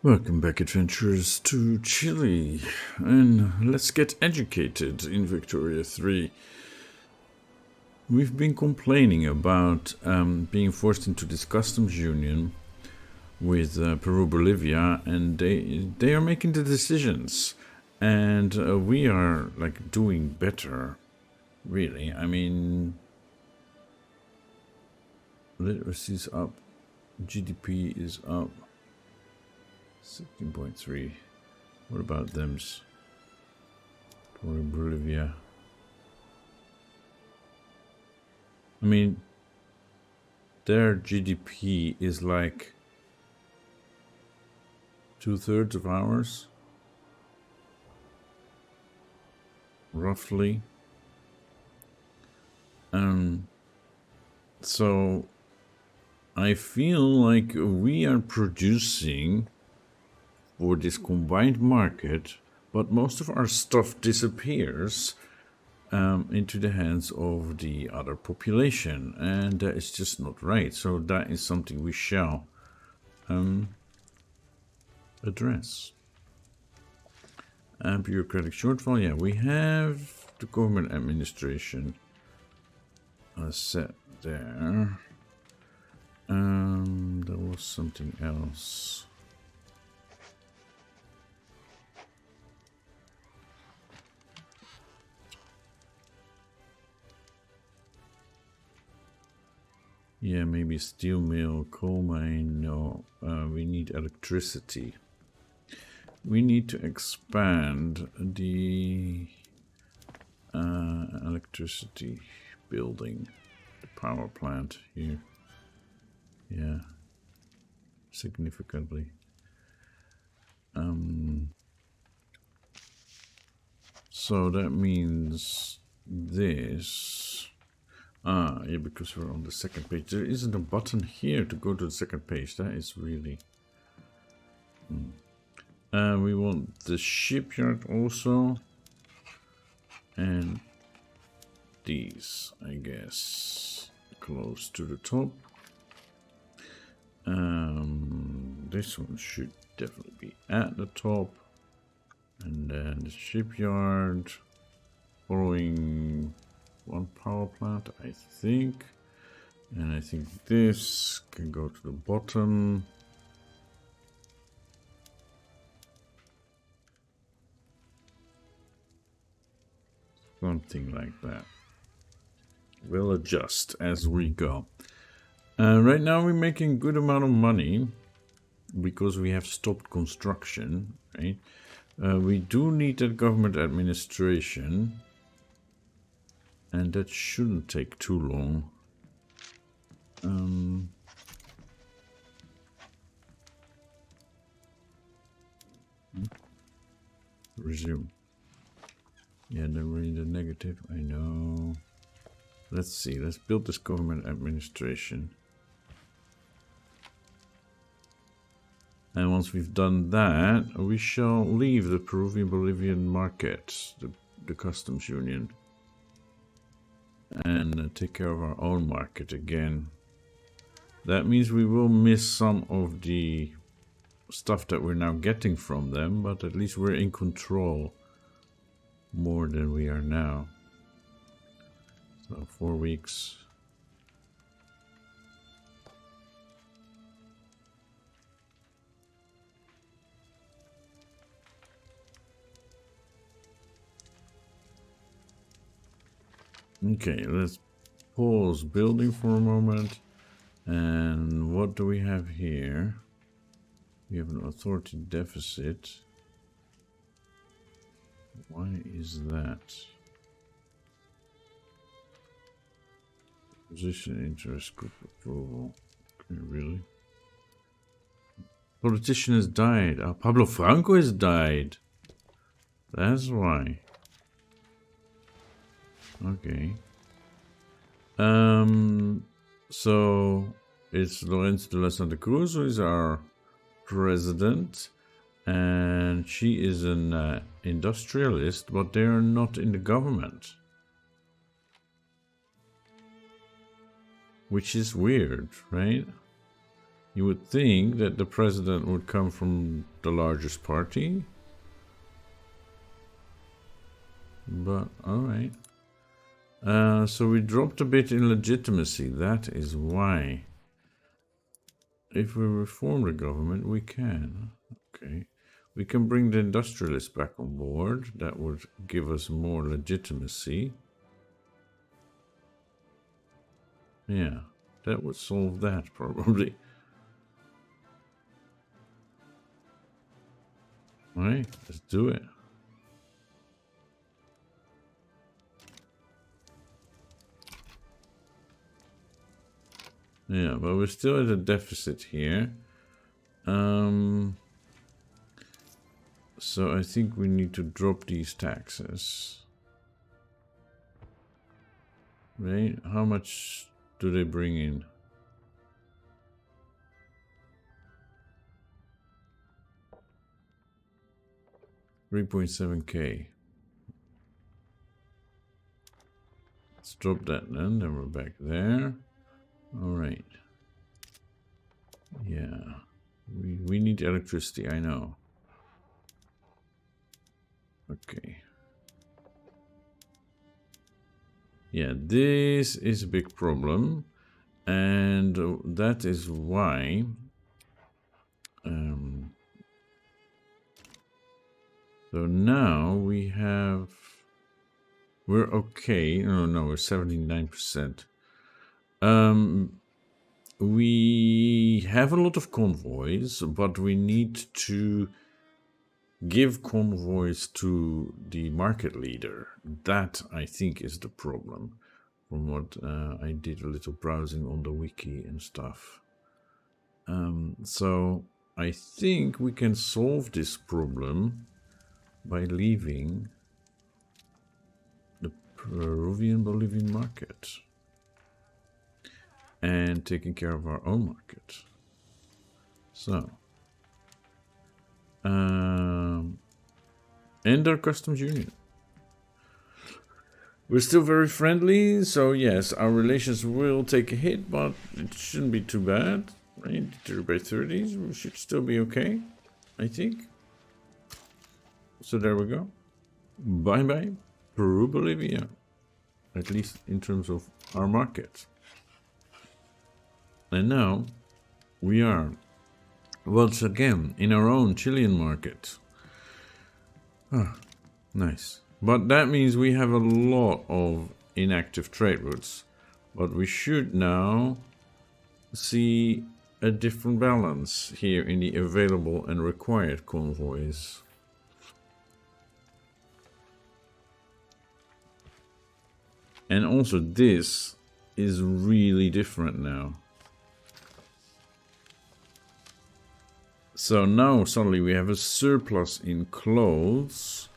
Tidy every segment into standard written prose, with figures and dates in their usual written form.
Welcome back, adventurers, to Chile, and let's get educated in Victoria 3. We've been complaining about being forced into this customs union with Peru-Bolivia, and they are making the decisions, and we are doing better, really. I mean, literacy's up, GDP is up. 16.3. What about them's? Peru-Bolivia. I mean, their GDP is like 2/3 of ours, roughly. So I feel like we are producing for this combined market, but most of our stuff disappears into the hands of the other population, and that is just not right. So that is something we shall address. Bureaucratic shortfall, yeah, we have the government administration set there. There was something else. Yeah, maybe steel mill, coal mine. No, we need electricity. We need to expand the electricity building, the power plant here. Yeah, significantly. So that means this. Yeah, because we're on the second page. There isn't a button here to go to the second page. That is really... we want the shipyard also. And these, I guess, close to the top. This one should definitely be at the top. And then the shipyard following one power plant, I think. And I think this can go to the bottom. Something like that. We'll adjust as we go. Right now we're making a good amount of money because we have stopped construction, right? We do need that government administration, and that shouldn't take too long. Resume. Yeah, then we're in the negative, I know. Let's see, let's build this government administration. And once we've done that, we shall leave the Peruvian-Bolivian market, the customs union, and take care of our own market again. That means we will miss some of the stuff that we're now getting from them, but at least we're in control more than we are now. So 4 weeks. Okay, let's pause building for a moment. And what do we have here? We have an authority deficit. Why is that? Position, interest, group approval. Okay, really? Politician has died. Oh, Pablo Franco has died. That's why. Okay. So it's Lorenzo de la Santa Cruz who is our president, and she is an industrialist, but they are not in the government, which is weird, right? You would think that the president would come from the largest party. But, alright. So we dropped a bit in legitimacy. That is why. If we reform the government, we can. Okay. We can bring the industrialists back on board. That would give us more legitimacy. Yeah, that would solve that probably. Alright, let's do it. Yeah, but we're still at a deficit here. So I think we need to drop these taxes. Right? How much do they bring in? $3.7K. Let's drop that then we're back there. Alright. Yeah. We need electricity, I know. Okay. Yeah, this is a big problem. And that is why so now we're okay. No, we're 79%. We have a lot of convoys, but we need to give convoys to the market leader. That, I think, is the problem. From what I did a little browsing on the wiki and stuff. So I think we can solve this problem by leaving the Peruvian-Bolivian market and taking care of our own market. So, and our customs union. We're still very friendly, so yes, our relations will take a hit, but it shouldn't be too bad. Right? 30 by 30s, we should still be okay, I think. So there we go. Bye-bye, Peru-Bolivia. At least in terms of our market. And now, we are once again in our own Chilean market. Ah, nice. But that means we have a lot of inactive trade routes. But we should now see a different balance here in the available and required convoys. And also this is really different now. So now suddenly we have a surplus in clothes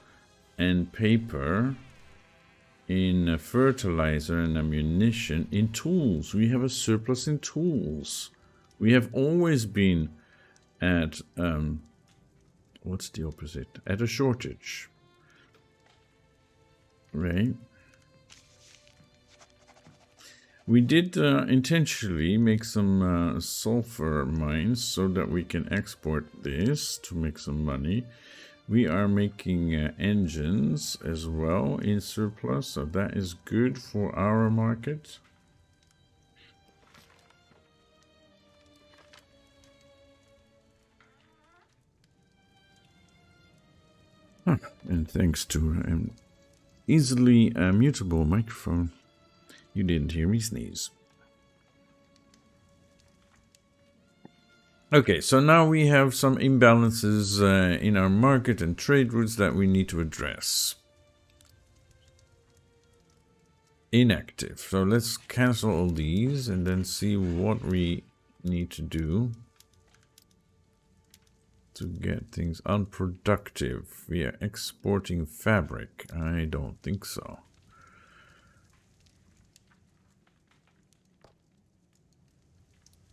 and paper, in fertilizer and ammunition, in tools. We have a surplus in tools. We have always been at, what's the opposite? At a shortage. Right? We did intentionally make some sulfur mines so that we can export this to make some money. We are making engines as well in surplus, so that is good for our market. And thanks to an easily mutable microphone, you didn't hear me sneeze. Okay, so now we have some imbalances in our market and trade routes that we need to address. Inactive. So let's cancel all these and then see what we need to do to get things unproductive. We are exporting fabric. I don't think so.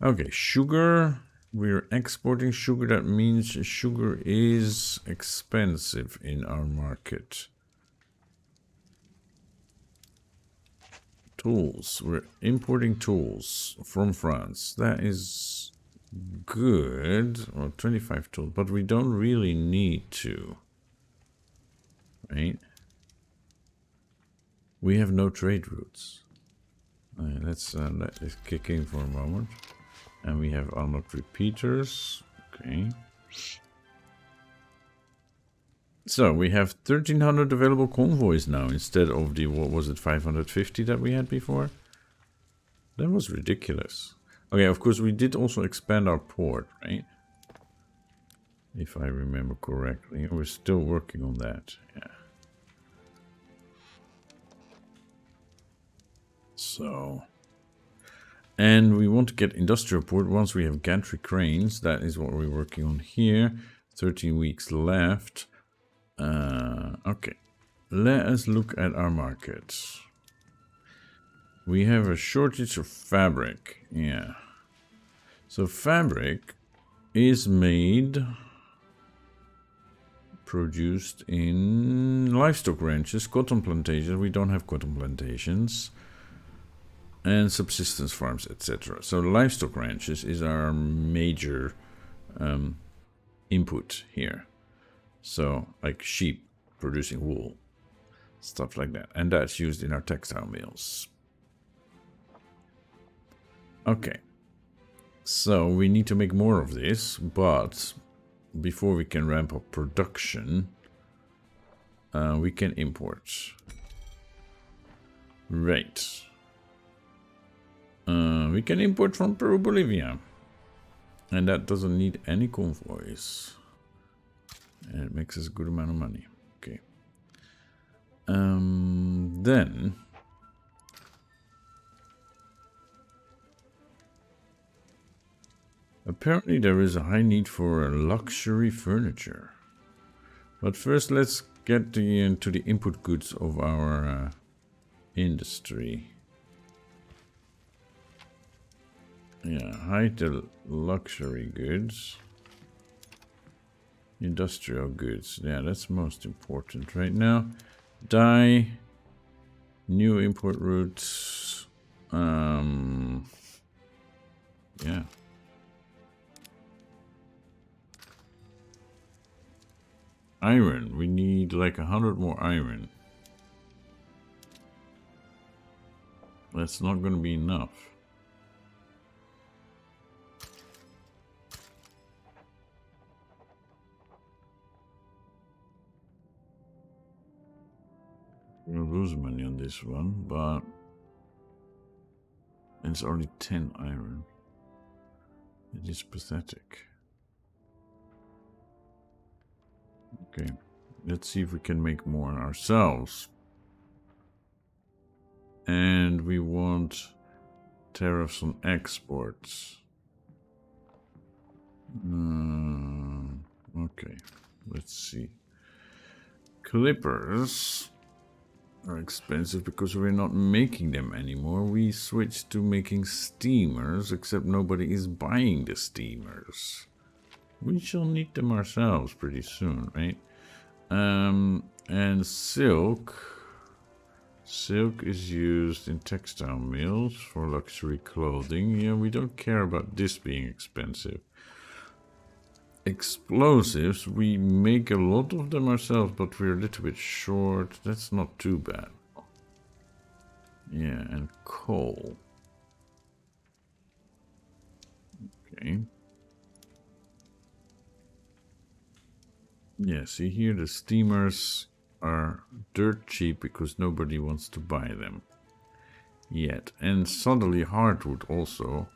Okay, sugar. We're exporting sugar. That means sugar is expensive in our market. Tools. We're importing tools from France. That is good. Well, 25 total, but we don't really need to. Right? We have no trade routes. Let's let this kick in for a moment. And we have unlocked repeaters. Okay. So we have 1,300 available convoys now instead of the, what was it, 550 that we had before? That was ridiculous. Okay, of course we did also expand our port, right? If I remember correctly. We're still working on that, yeah. So... And we want to get industrial port once we have gantry cranes. That is what we're working on here. 13 weeks left. Okay. Let us look at our markets. We have a shortage of fabric. Yeah. So fabric is produced in livestock ranches, cotton plantations. We don't have cotton plantations. And subsistence farms, etc. So livestock ranches is our major input here. So like sheep producing wool, stuff like that. And that's used in our textile mills. Okay. So we need to make more of this, but before we can ramp up production, we can import. Right. We can import from Peru-Bolivia. And that doesn't need any convoys. And it makes us a good amount of money. Okay. Then... apparently there is a high need for luxury furniture. But first let's get into the input goods of our industry. Yeah, hide the luxury goods. Industrial goods. Yeah, that's most important right now. Dye. New import routes. Yeah. Iron. We need like 100 more iron. That's not going to be enough. We'll lose money on this one, but it's only 10 iron. It is pathetic. Okay, let's see if we can make more ourselves. And we want tariffs on exports. Okay, let's see. Clippers are expensive because we're not making them anymore. We switched to making steamers, except nobody is buying the steamers. We shall need them ourselves pretty soon, right? And silk. Silk is used in textile mills for luxury clothing. Yeah, we don't care about this being expensive. Explosives, we make a lot of them ourselves, but we're a little bit short. That's not too bad. Yeah, and coal. Okay. Yeah, see here the steamers are dirt cheap because nobody wants to buy them yet. And suddenly hardwood also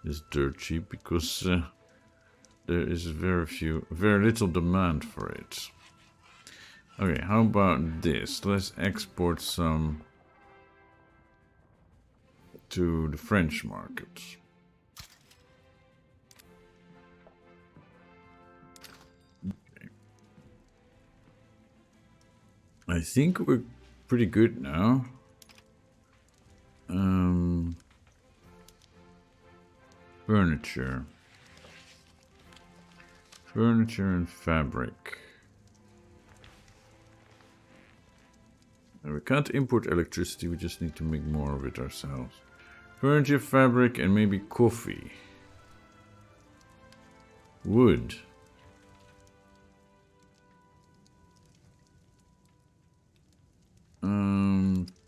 is dirt cheap because there is very little demand for it. Okay, how about this? Let's export some to the French market. Okay. I think we're pretty good now. Furniture. Furniture and fabric. And we can't import electricity, we just need to make more of it ourselves. Furniture, fabric, and maybe coffee. Wood.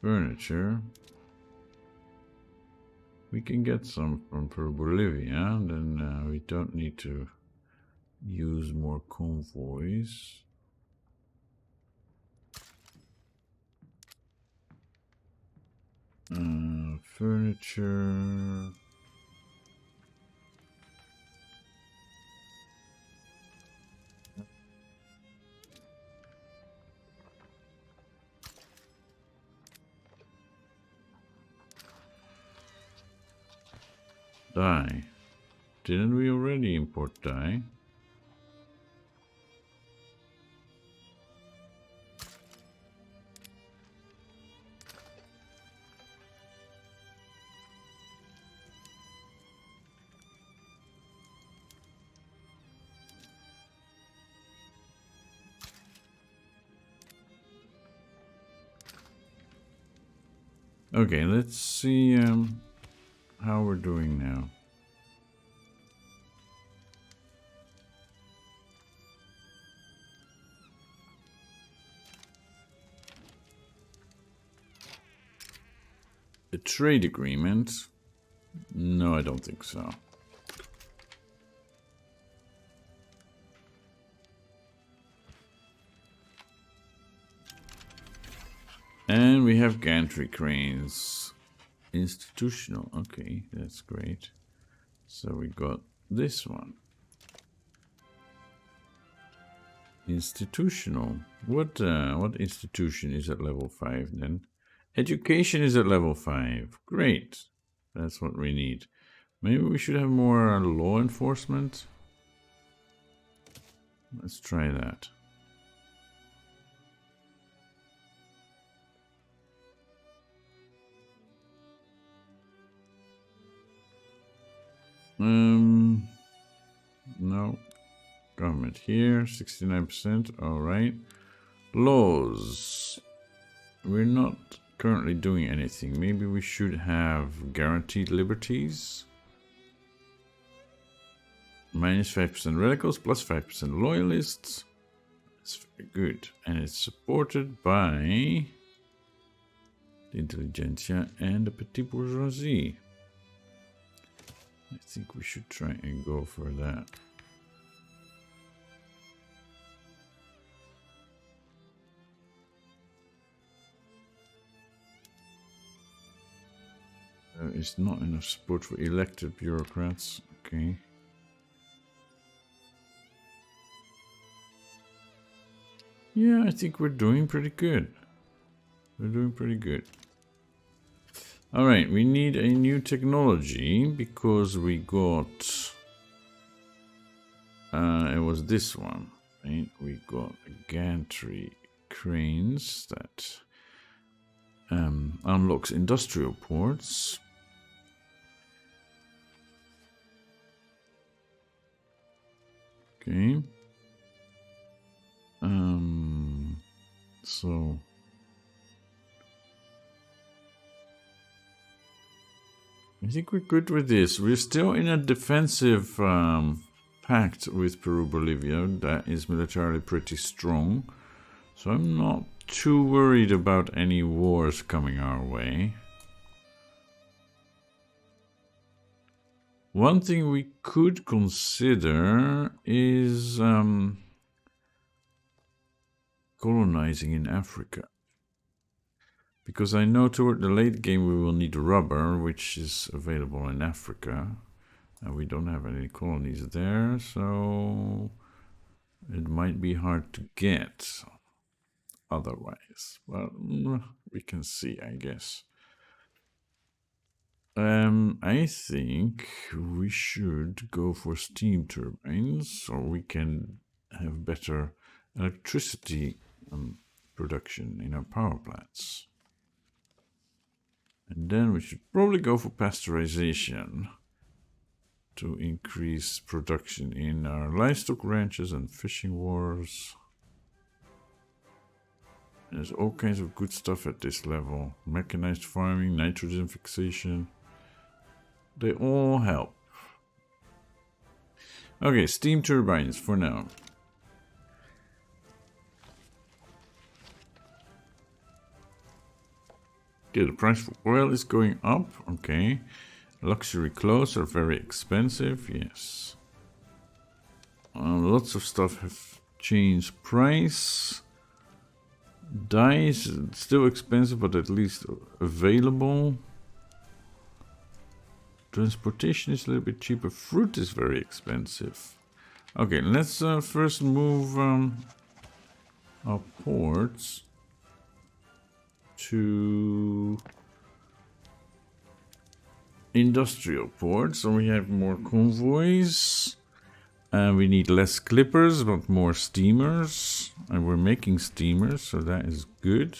Furniture. We can get some from Peru-Bolivia, then we don't need to use more convoys. Furniture. Dye. Didn't we already import dye? Okay, let's see how we're doing now. A trade agreement? No, I don't think so. And we have gantry cranes. Institutional. Okay, that's great. So we got this one. Institutional. What institution is at level 5 then? Education is at level 5. Great. That's what we need. Maybe we should have more law enforcement. Let's try that. No. Government here, 69%. All right. Laws. We're not currently doing anything. Maybe we should have guaranteed liberties. Minus 5% radicals, plus 5% loyalists. That's very good. And it's supported by the intelligentsia and the petit bourgeoisie. I think we should try and go for that. There is not enough support for elected bureaucrats. Okay. Yeah, I think we're doing pretty good. We're doing pretty good. All right, we need a new technology because we got... it was this one, right? We got gantry cranes that unlocks industrial ports. Okay. So I think we're good with this. We're still in a defensive pact with Peru-Bolivia that is militarily pretty strong. So I'm not too worried about any wars coming our way. One thing we could consider is colonizing in Africa. Because I know toward the late game we will need rubber, which is available in Africa. And we don't have any colonies there, so it might be hard to get otherwise. Well, we can see, I guess. I think we should go for steam turbines so we can have better electricity production in our power plants. And then we should probably go for pasteurization to increase production in our livestock ranches and fishing wharves. There's all kinds of good stuff at this level. Mechanized farming, nitrogen fixation. They all help. Okay, steam turbines for now. Okay, the price for oil is going up. Okay. Luxury clothes are very expensive. Yes. Lots of stuff have changed price. Dyes, still expensive, but at least available. Transportation is a little bit cheaper. Fruit is very expensive. Okay, let's first move our ports to industrial ports. So we have more convoys. We need less clippers, but more steamers. And we're making steamers, so that is good.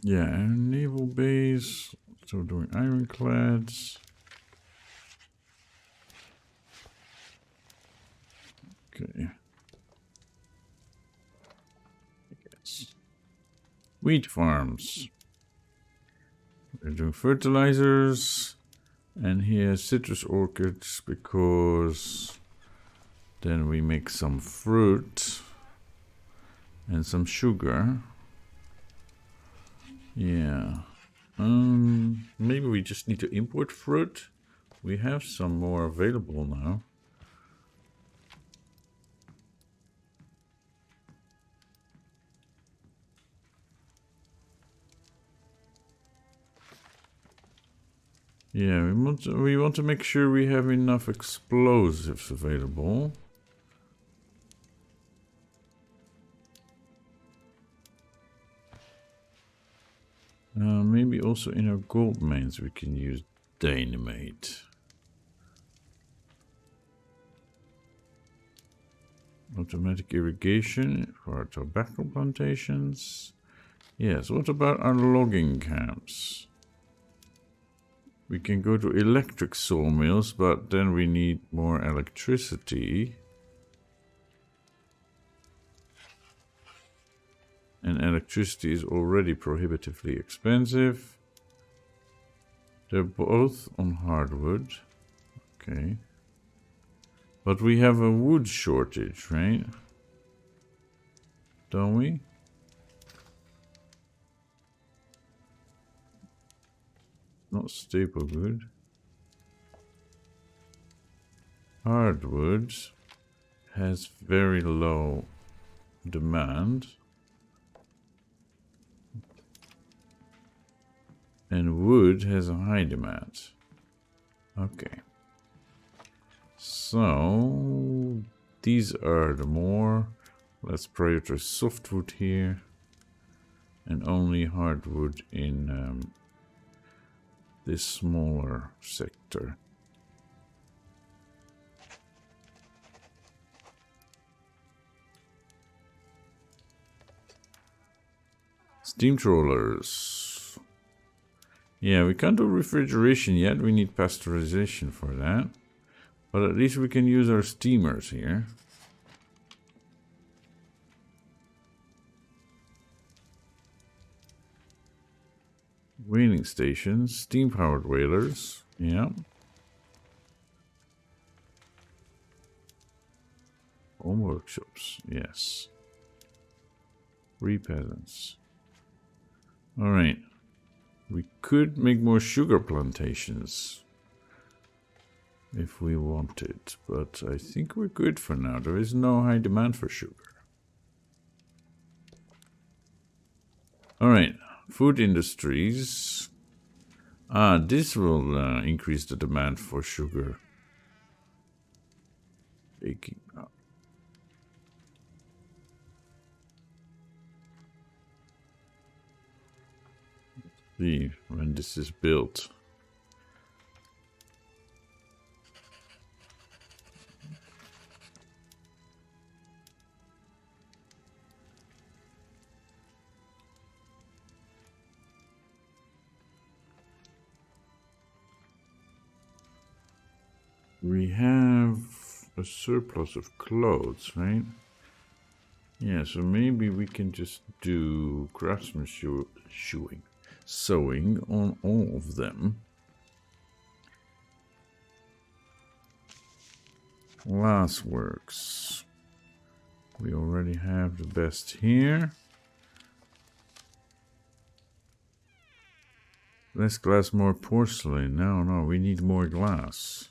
Yeah, and naval base. So doing ironclads. Okay. Yes. Wheat farms. We're doing fertilizers. And here citrus orchards because then we make some fruit and some sugar. Yeah. Maybe we just need to import fruit. We have some more available now. Yeah, we want to make sure we have enough explosives available. Maybe also in our gold mines we can use dynamite. Automatic irrigation for our tobacco plantations. Yes, what about our logging camps? We can go to electric sawmills, but then we need more electricity. And electricity is already prohibitively expensive. They're both on hardwood. Okay. But we have a wood shortage, right? Don't we? Not staple wood. Hardwood has very low demand. And wood has a high demand. Okay. So these are the more. Let's prioritize softwood here. And only hardwood in this smaller sector. Steam trawlers. Yeah, we can't do refrigeration yet. We need pasteurization for that. But at least we can use our steamers here. Whaling stations, steam-powered whalers. Yeah. Home workshops. Yes. Free peasants. All right. We could make more sugar plantations if we wanted, but I think we're good for now. There is no high demand for sugar. All right. Food industries. This will increase the demand for sugar. Baking. See when this is built. We have a surplus of clothes, right? Yeah, so maybe we can just do craftsman sewing on all of them. Glass works. We already have the best here. Less glass, more porcelain. No, we need more glass.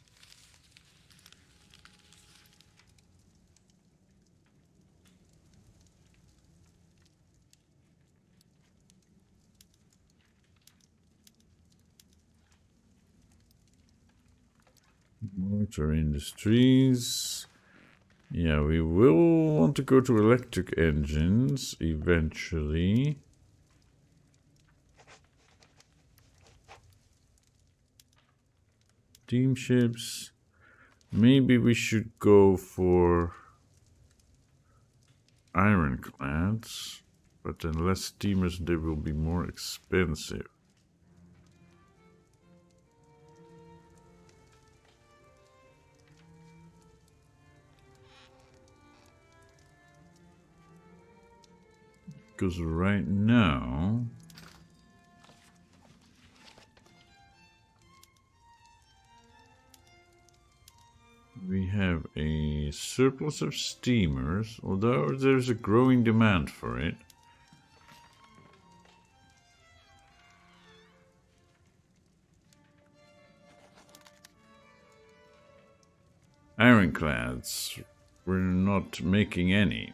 Motor industries. Yeah, we will want to go to electric engines eventually. Steamships. Maybe we should go for ironclads, but then less steamers, they will be more expensive. Because right now we have a surplus of steamers, although there's a growing demand for it. Ironclads, we're not making any.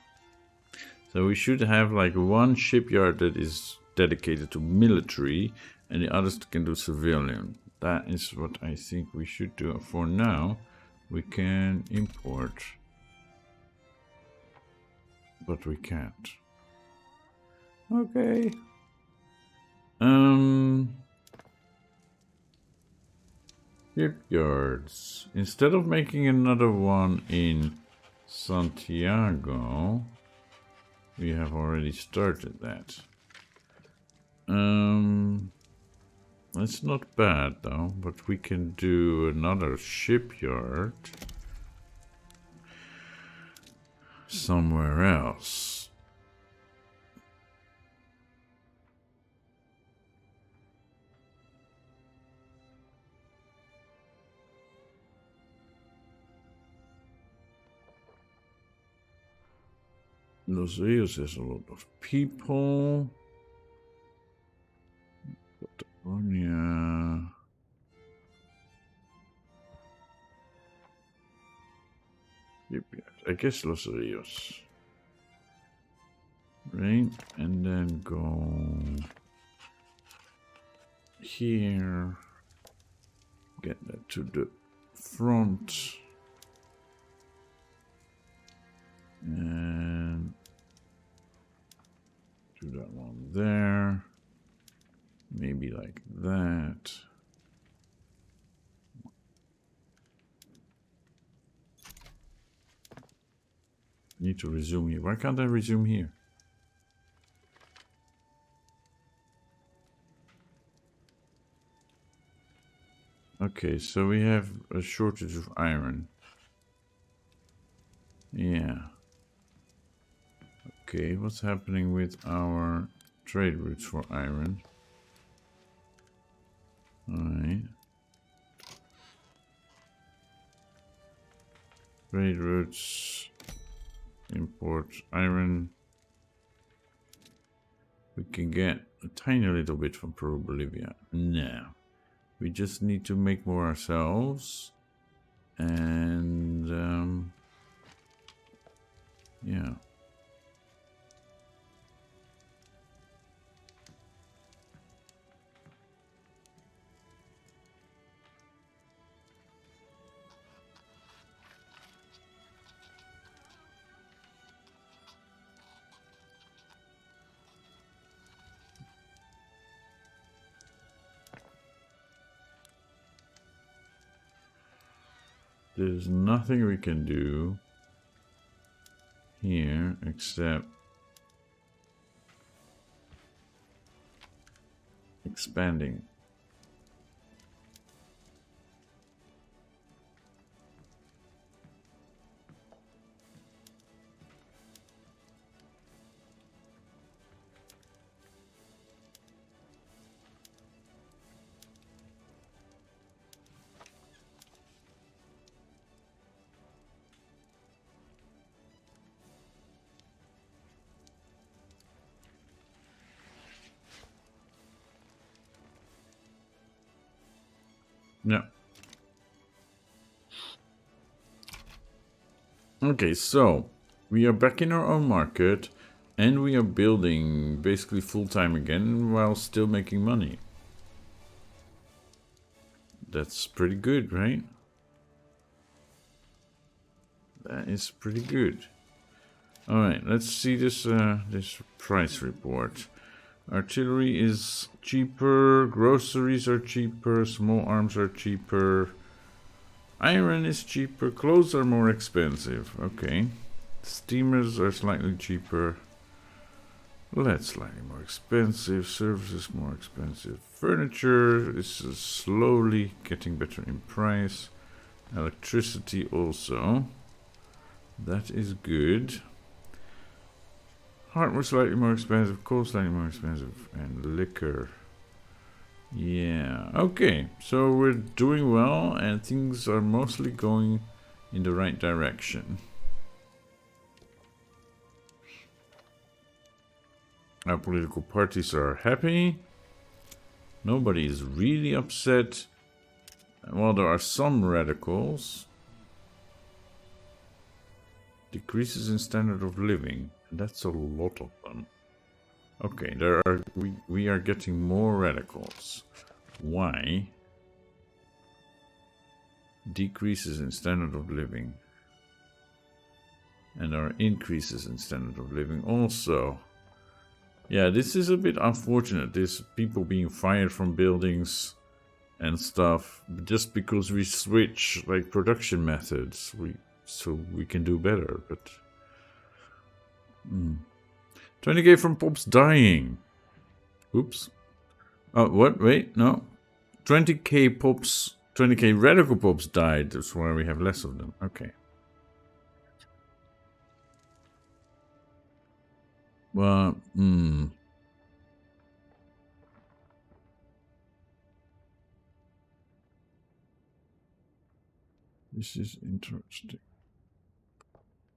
So we should have like one shipyard that is dedicated to military and the others can do civilian. That is what I think we should do. For now, we can import, but we can't. Okay. Shipyards. Instead of making another one in Santiago, we have already started that. That's not bad though, but we can do another shipyard somewhere else. Los Rios has a lot of people. Patagonia. Yep, I guess Los Rios. Right, and then go here. Get that to the front. And do that one there. Maybe like that. Need to resume here. Why can't I resume here? Okay, so we have a shortage of iron. Yeah. Okay, what's happening with our trade routes for iron? Alright. Trade routes. Import iron. We can get a tiny little bit from Peru-Bolivia. No. We just need to make more ourselves. And yeah. There's nothing we can do here except expanding. Yeah. Okay, so we are back in our own market and we are building basically full-time again while still making money. That's pretty good, right? That is pretty good. Alright, let's see this this price report. Artillery is cheaper, groceries are cheaper, small arms are cheaper, iron is cheaper, clothes are more expensive. Okay. Steamers are slightly cheaper. Lead slightly more expensive, services more expensive. Furniture is slowly getting better in price. Electricity also. That is good. Hardware slightly more expensive, coal slightly more expensive, and liquor. Yeah, okay. So we're doing well and things are mostly going in the right direction. Our political parties are happy. Nobody is really upset. Well, there are some radicals. Decreases in standard of living. That's a lot of them. Okay, we are getting more radicals. Why? Decreases in standard of living. And there are increases in standard of living also. Yeah, this is a bit unfortunate. There's people being fired from buildings and stuff just because we switch like production methods. So we can do better, but 20k from pops dying. Oops. Oh, what? Wait, no. 20k pops, 20k radical pops died. That's why we have less of them. Okay. Well, this is interesting.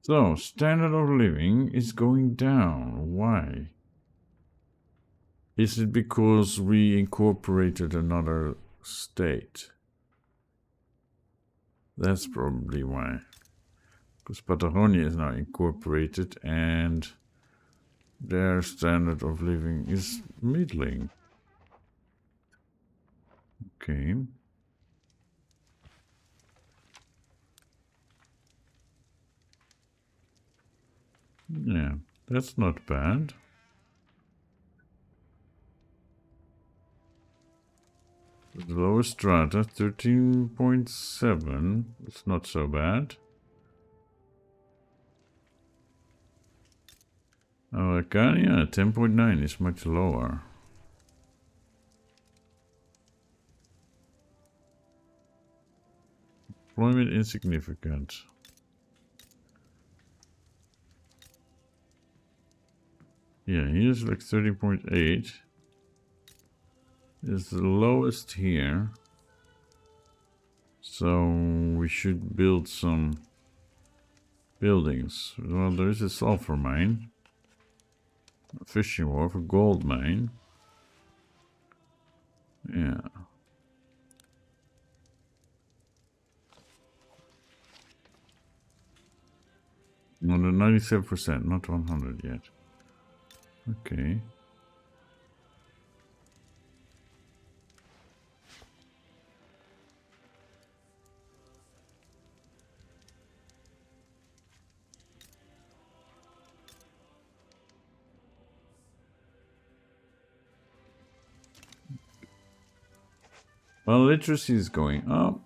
So, standard of living is going down. Why? Is it because we incorporated another state? That's probably why. Because Patagonia is now incorporated and their standard of living is middling. Okay. Yeah, that's not bad. The lowest strata, 13.7. It's not so bad. Arcania, 10.9 is much lower. Employment insignificant. Yeah, here's like 30.8. Is the lowest here. So we should build some buildings. Well, there is a sulfur mine. A fishing wharf, a gold mine. Yeah. No, 97%, not 100 yet. Okay. Well, literacy is going up.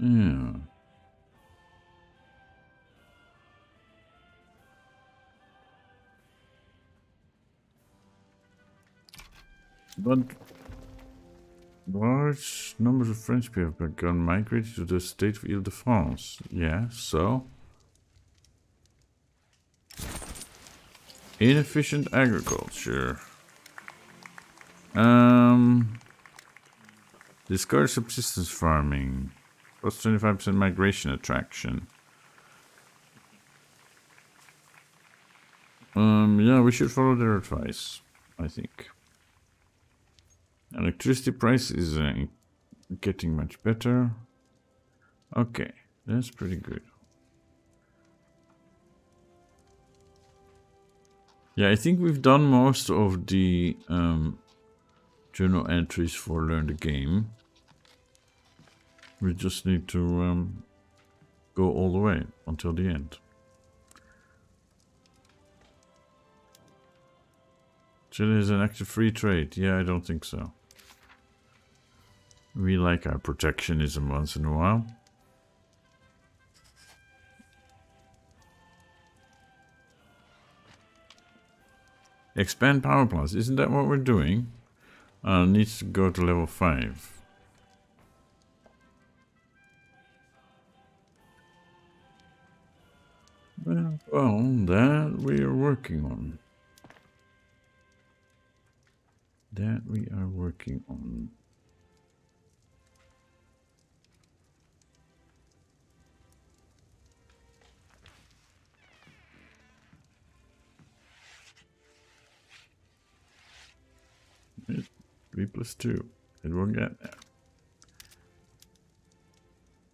Yeah. But large numbers of French people have begun migrating to the state of Ile-de-France. Yeah, so? Inefficient agriculture. Discourage subsistence farming. Plus 25% migration attraction. Yeah, we should follow their advice, I think. Electricity price is getting much better. Okay, that's pretty good. Yeah, I think we've done most of the journal entries for Learn the Game. We just need to go all the way until the end. Chile is an active free trade. Yeah, I don't think so. We like our protectionism once in a while. Expand power plants. Isn't that what we're doing? Needs to go to level 5. Well, that we are working on. That we are working on. It's 3 plus 2. It will get there.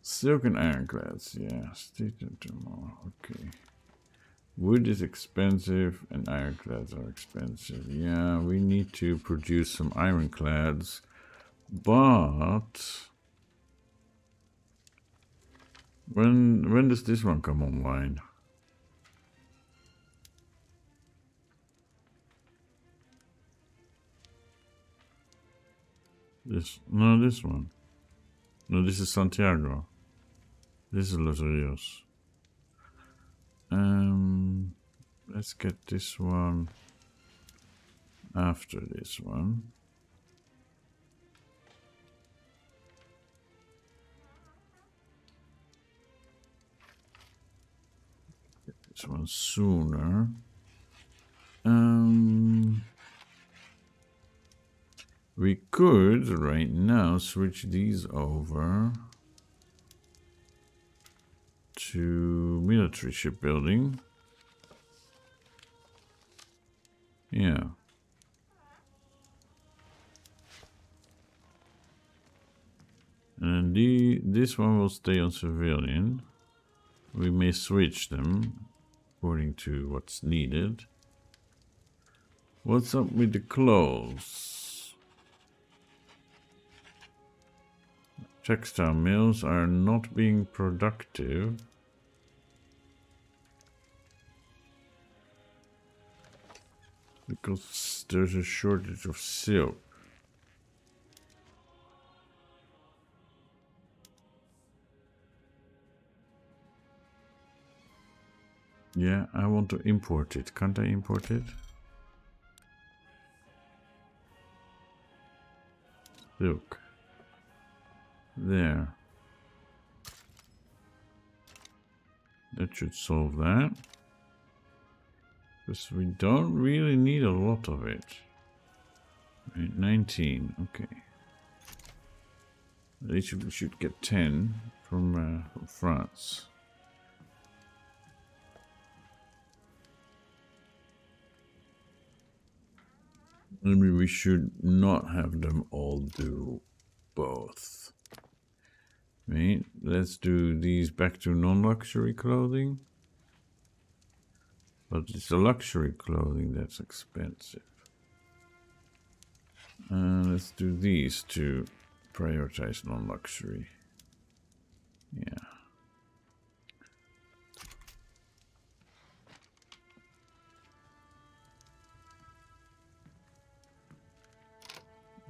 Silk and ironclads, yeah. Okay. Wood is expensive and ironclads are expensive. Yeah, we need to produce some ironclads. But when does this one come online? This one. No, this is Santiago. This is Los Rios. Let's get this one after this one. Get this one sooner. We could right now switch these over to military shipbuilding. Yeah. And this one will stay on civilian. We may switch them according to what's needed. What's up with the clothes? Textile mills are not being productive. Because there's a shortage of silk. Yeah, I want to import it. Can't I import it? Silk. There. That should solve that. Because we don't really need a lot of it. Right, 19, okay. At least we should get 10 from France. Maybe we should not have them all do both. Right, let's do these back to non-luxury clothing. But it's the luxury clothing that's expensive. Let's do these to prioritize non-luxury. Yeah.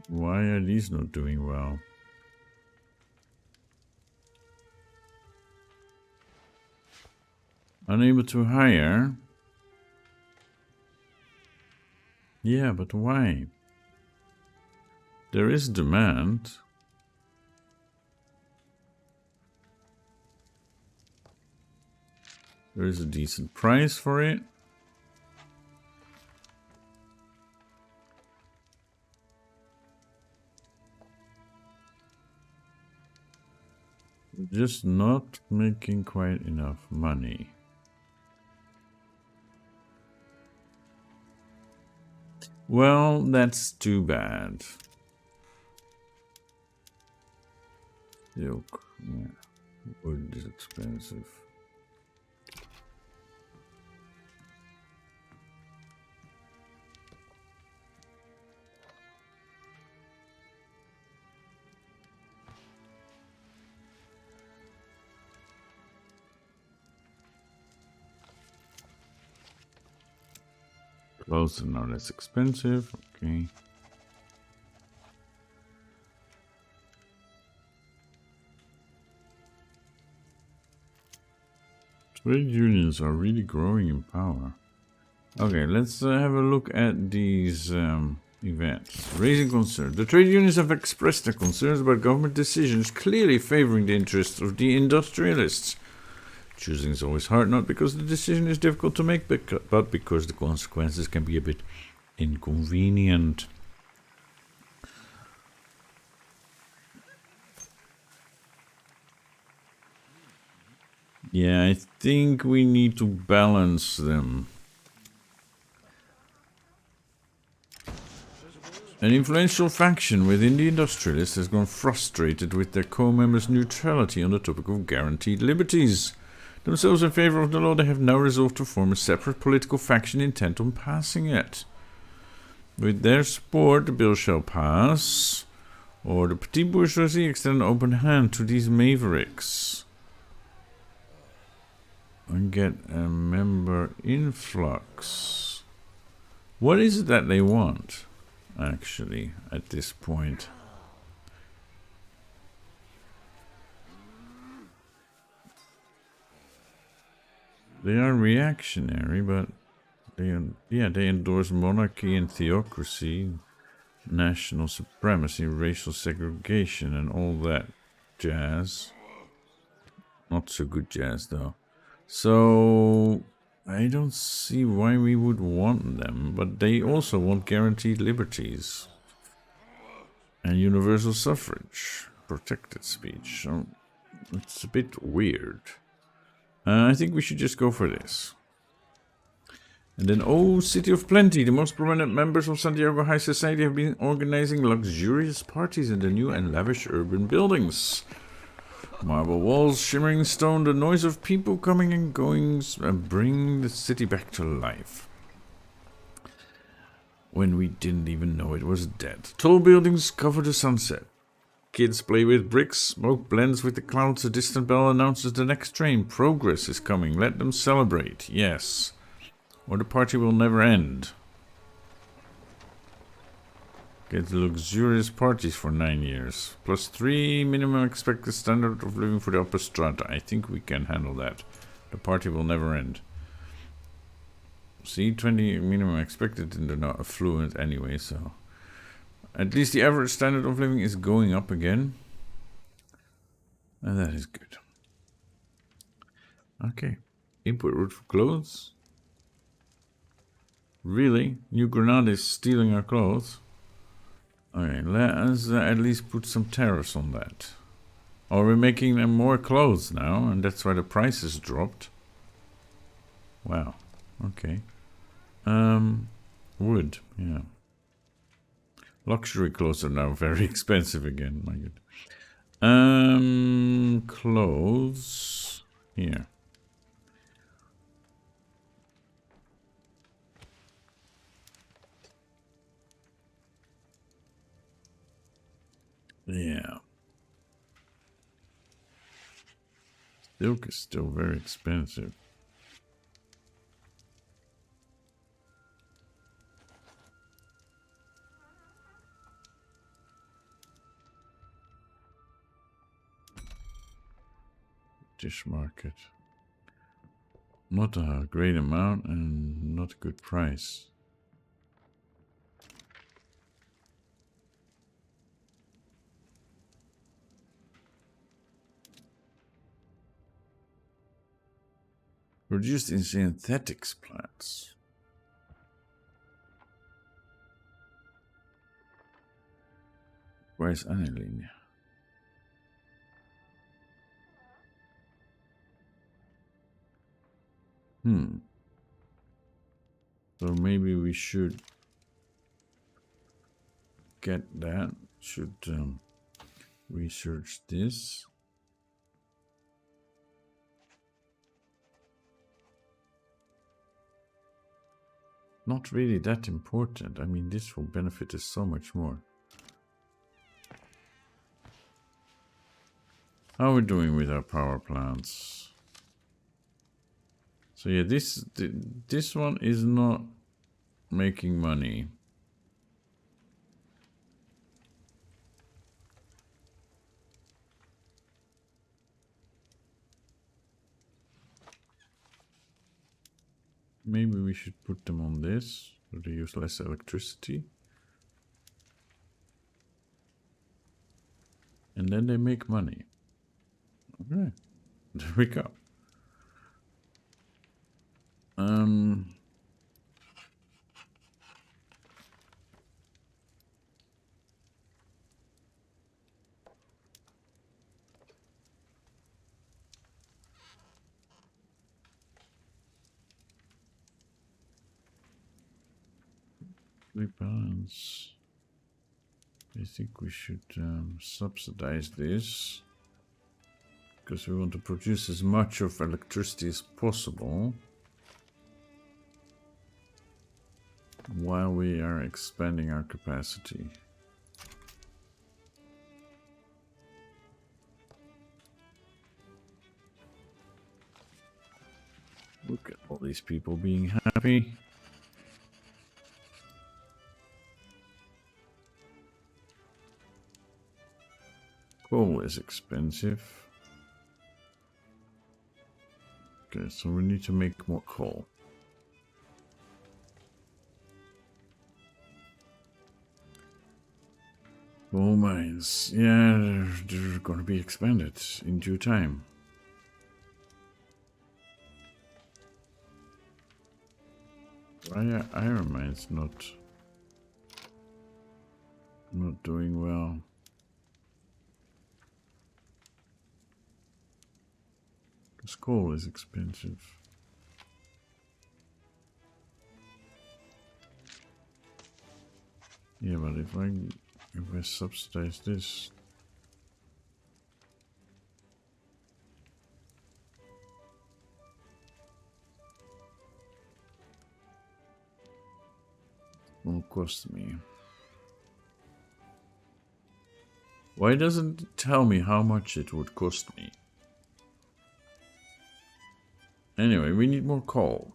Why are these not doing well? Unable to hire? Yeah, but why? There is demand. There is a decent price for it. Just not making quite enough money. Well, that's too bad. Silk. Yeah. Wood is expensive. Clothes are now less expensive. Okay. Trade unions are really growing in power. Okay, let's have a look at these events. Raising concern. The trade unions have expressed their concerns about government decisions clearly favoring the interests of the industrialists. Choosing is always hard, not because the decision is difficult to make, but because the consequences can be a bit inconvenient. Yeah, I think we need to balance them. An influential faction within the industrialists has grown frustrated with their co-members' neutrality on the topic of guaranteed liberties. Themselves in favor of the law, they have now resolved to form a separate political faction intent on passing it. With their support, the bill shall pass, or the petite bourgeoisie extend an open hand to these mavericks. And get a member influx. What is it that they want, actually, at this point? They are reactionary, but they endorse monarchy and theocracy, national supremacy, racial segregation, and all that jazz. Not so good jazz, though. So I don't see why we would want them, but they also want guaranteed liberties and universal suffrage, protected speech. So it's a bit weird. I think we should just go for this. And then, oh, City of Plenty. The most prominent members of Santiago High Society have been organizing luxurious parties in the new and lavish urban buildings. Marble walls, shimmering stone, the noise of people coming and going bring the city back to life. When we didn't even know it was dead. Tall buildings cover the sunset. Kids play with bricks, smoke blends with the clouds, a distant bell announces the next train. Progress is coming, let them celebrate, yes. Or the party will never end. Get luxurious parties for 9 years. +3 minimum expected standard of living for the upper strata. I think we can handle that. The party will never end. See, 20 minimum expected and they're not affluent anyway, so... At least the average standard of living is going up again. And that is good. Okay. Input route for clothes. Really? New Granada is stealing our clothes? Okay, let us at least put some tariffs on that. Or we're making them more clothes now, and that's why the prices dropped. Wow. Okay. Wood, yeah. Luxury clothes are now very expensive again, my god. Clothes. Here. Yeah. Silk is still very expensive. Dish market. Not a great amount and not a good price. Produced in synthetics plants. Where's aniline? So maybe we should get that. Should research this. Not really that important. I mean, this will benefit us so much more. How are we doing with our power plants? So yeah, this one is not making money. Maybe we should put them on this, so they use less electricity. And then they make money. Okay, there we go. Rebalance. I think we should subsidize this, because we want to produce as much of electricity as possible while we are expanding our capacity. Look at all these people being happy. Coal is expensive. Okay, so we need to make more coal. Coal mines, yeah, they're going to be expanded in due time. Why are iron mines not doing well? Because coal is expensive. Yeah, but if I subsidize this, it will cost me. Why doesn't it tell me how much it would cost me? Anyway, we need more coal.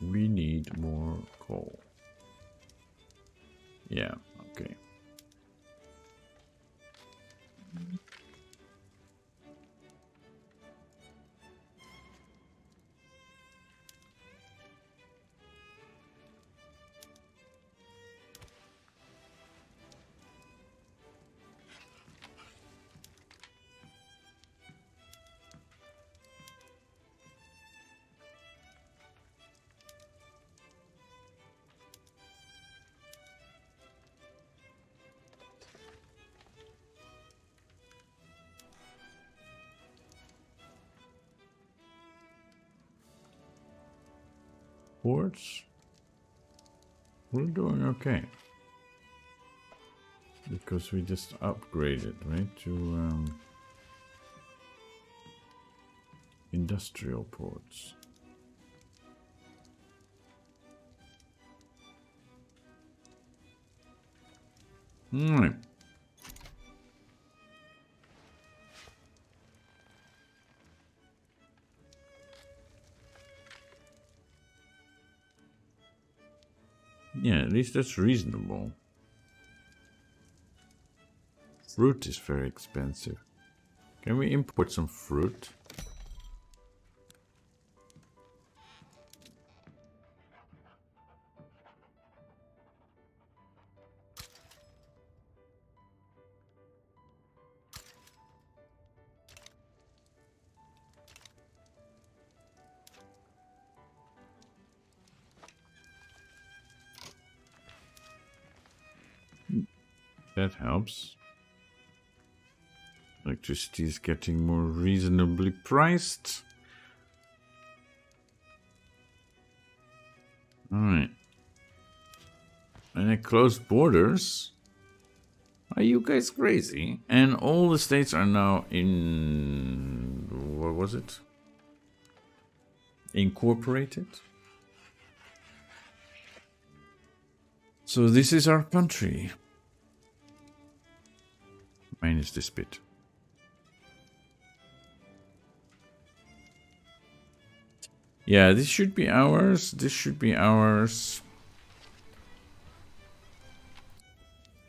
We need more coal. Yeah, okay. Ports? We're doing okay. Because we just upgraded, right, to industrial ports. Alright. Yeah, at least that's reasonable. Fruit is very expensive. Can we import some fruit? That helps. Electricity is getting more reasonably priced. Alright. And I closed borders. Are you guys crazy? And all the states are now in... what was it? Incorporated? So this is our country. Minus this bit. Yeah, this should be ours. This should be ours.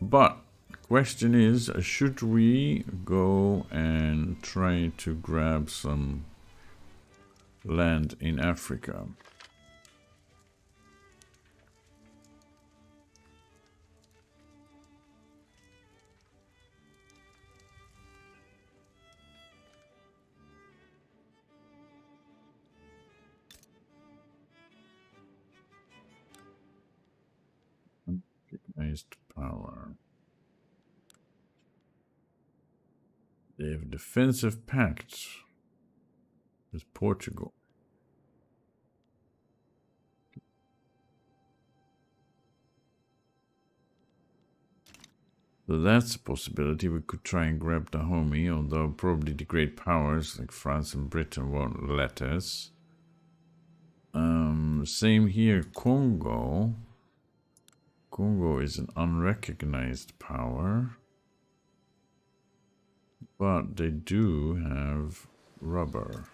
But the question is, should we go and try to grab some land in Africa? Unrecognized power. They have a defensive pact with Portugal. So that's a possibility. We could try and grab Dahomey, although probably the great powers like France and Britain won't let us. Same here, Congo. Congo is an unrecognized power. But they do have rubber.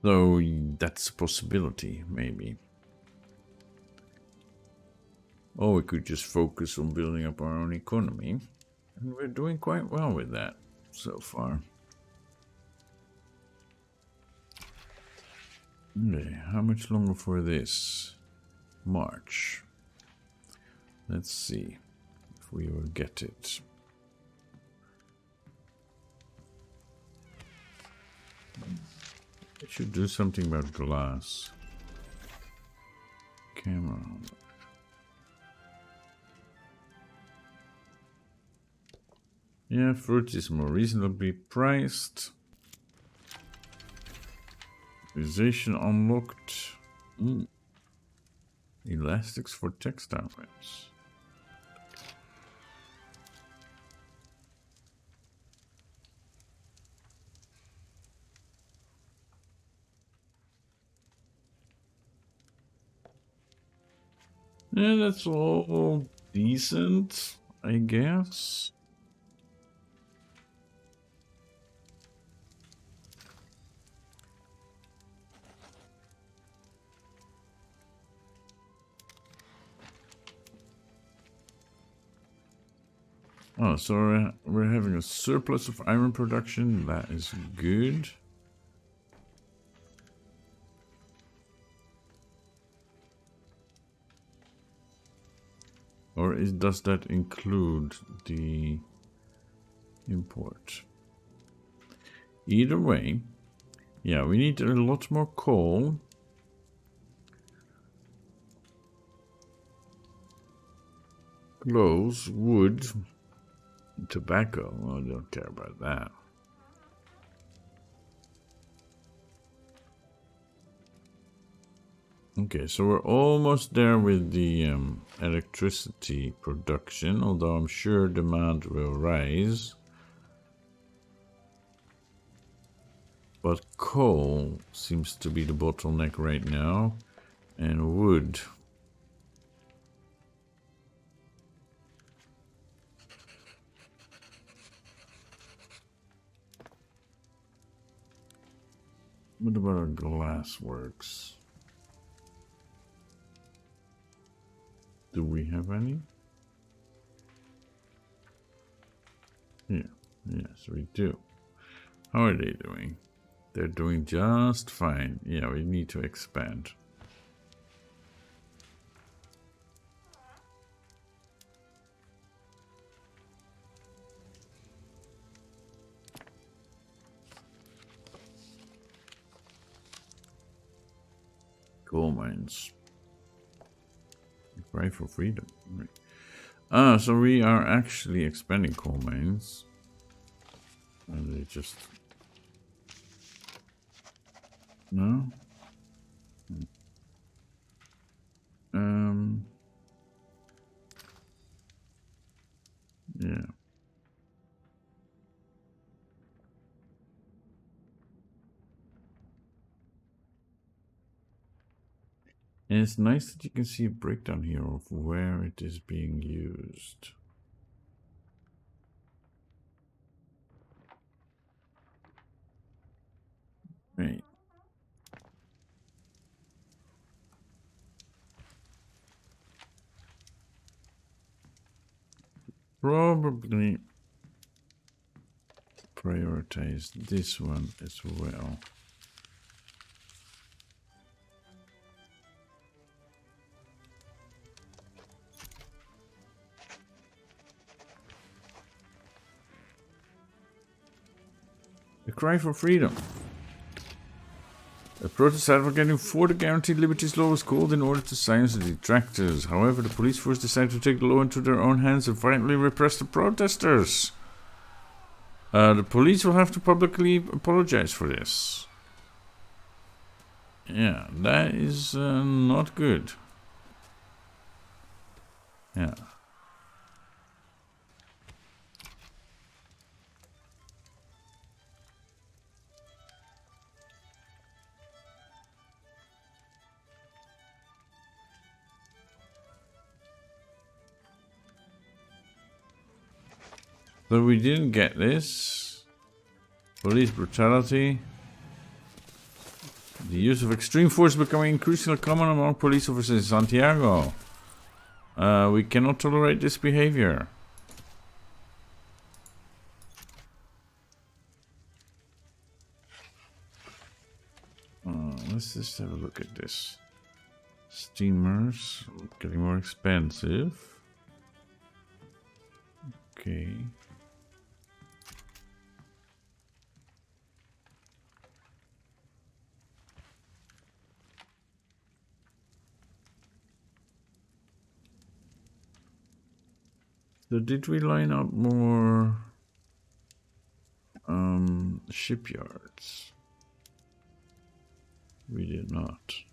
So that's a possibility, maybe. Or we could just focus on building up our own economy. And we're doing quite well with that so far. Okay, how much longer for this? March. Let's see if we will get it. I should do something about glass. Camera. Yeah, fruit is more reasonably priced. Utilization unlocked. Elastics for textile webs. Yeah, that's all decent, I guess. Oh, so we're having a surplus of iron production. That is good. Or does that include the import? Either way, yeah, we need a lot more coal. Clothes, wood, tobacco. Well, I don't care about that. Okay, so we're almost there with the electricity production, although I'm sure demand will rise. But coal seems to be the bottleneck right now, and wood. What about our glass works? Do we have any? Yeah, yes, we do. How are they doing? They're doing just fine. Yeah, we need to expand. Coal mines. Cry for freedom. Right. Ah, so we are actually expanding coal mines. And they just... No? Yeah. And it's nice that you can see a breakdown here of where it is being used. Right. Probably prioritize this one as well. The cry for freedom. A protest advocating for the guaranteed liberties law was called in order to silence the detractors. However, the police force decided to take the law into their own hands and violently repress the protesters. The police will have to publicly apologize for this. Yeah, that is not good. Yeah. But we didn't get this. Police brutality. The use of extreme force becoming increasingly common among police officers in Santiago. We cannot tolerate this behavior. Let's just have a look at this. Steamers getting more expensive. Okay. So did we line up more shipyards? We did not.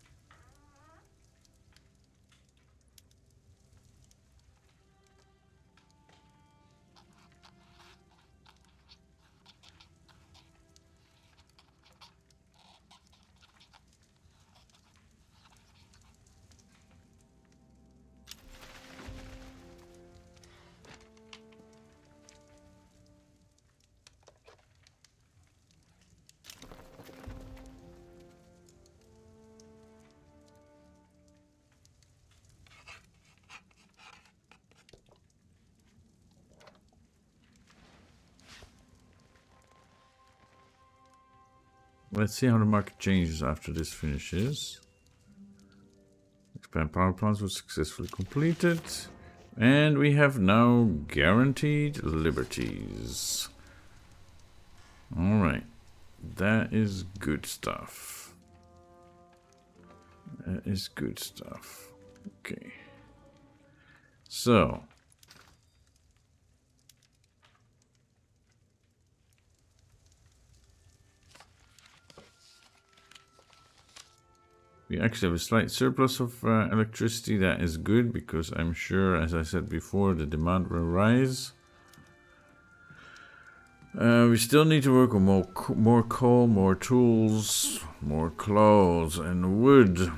Let's see how the market changes after this finishes. Expand power plants was successfully completed. And we have now guaranteed liberties. Alright. That is good stuff. That is good stuff. Okay. So. We actually have a slight surplus of electricity. That is good because I'm sure, as I said before, the demand will rise. We still need to work on more coal, more tools, more clothes, and wood.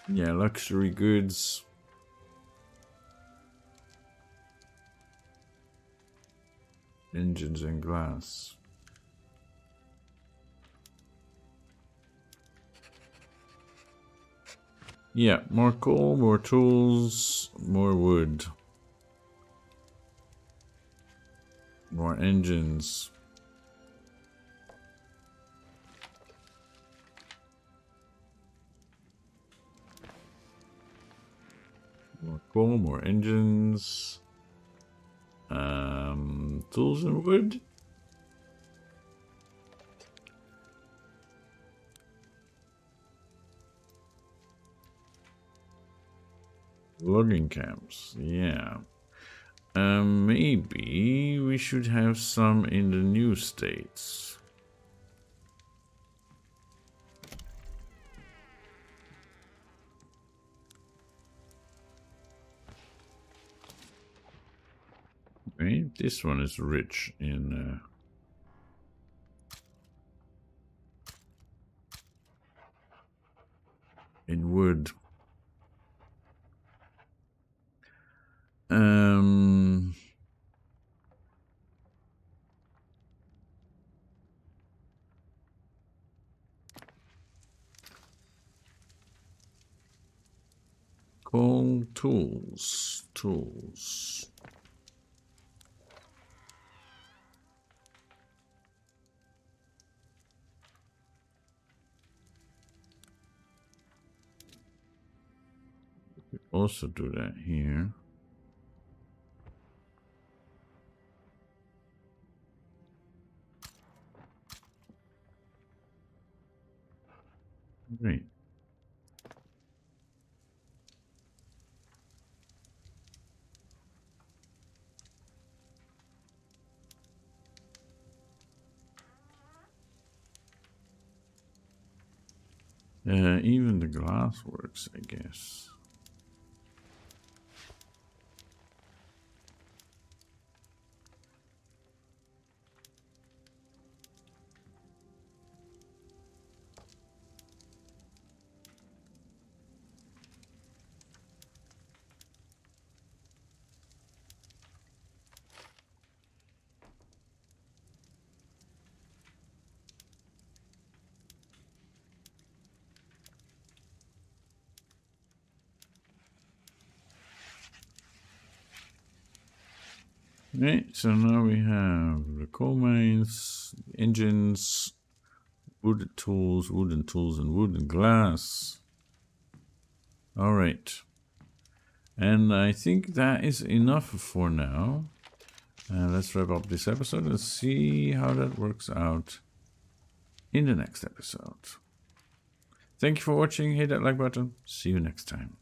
Yeah, luxury goods. Engines and glass. Yeah, more coal, more tools, more wood. More engines. More coal, more engines. Tools and wood. Logging camps, yeah. Maybe we should have some in the new states. Right, this one is rich in wood. Call tools. We also do that here. Great. Even the glass works, I guess. Right, so now we have the coal mines, engines, wooden tools, and wooden glass. All right. And I think that is enough for now. Let's wrap up this episode and see how that works out in the next episode. Thank you for watching. Hit that like button. See you next time.